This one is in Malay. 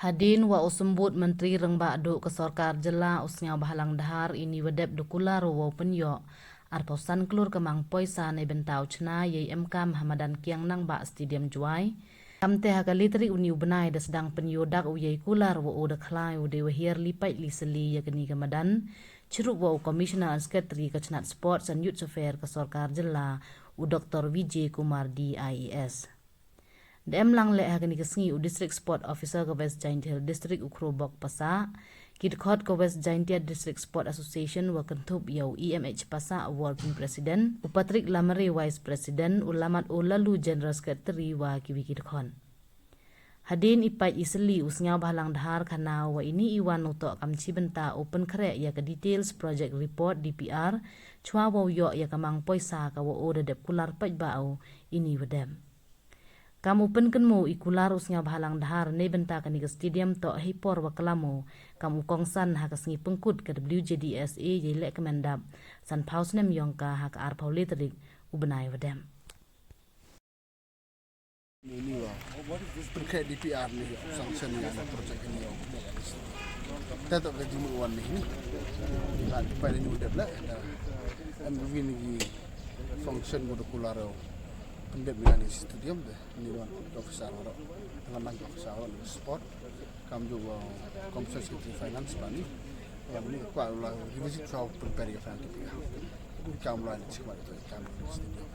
Hadin wa usembut Menteri Rengba Aduk ke Sorkar Jela usnya bahalang dahar ini wedep dukula rowo penyo. Arposan kelur kemang poisa ne bentau cena ye MK Muhammadan Kiang nang ba Stadium Juai. Kamte hakalitri uni benai da sedang penyodak uyai kular wo uda khlai ude wahir lipai li seli ya keni kemadan. Ceruk wo Commissioner and Secretary Kecenat Sports and Youth Affairs ke Sorkar Jela u Dr. Vijay Kumar DIES. Dem lang le agni kesngi u District Sport Officer ke West Giant Hill District Ukrobok Pasa, kit khot ke West Giant Hill District Sport Association wa kentup yau EMH Pasa Working President, u Patrick Lamare Vice President, u Lamat u Lalu General Secretary wa kiwi kit khon. Hadin ipai iseli usnya bahalang dahar kana wa ini iwan uto kamci benta open kare ya ke details project report DPR chwa wo yo ya kamang poisa ka wo ode dep kular paj bau ini wedem. Kamu penkenmu ikular usnya bahalang dahar ne benta kani ke stadium to hipor wa kelamu kamu kongsan ha kesngi pengkut ke WJDSA ye lek kemendap san paus nem yongka ha ka ar pauletrik ubenai wedem. Ini wah, terkait DPR ni sanction yang projek ini yang kita tak kerja muan ni. Nak pada ni udah belak. MV ni function modular pendek dengan stadium deh. Ni wan officer orang, dengan officer orang sport. Kami juga compensatory finance bani. Yang ni kuat lah. Divisi 12 prepare finance DPR. Kami lain cuma itu kami stadium.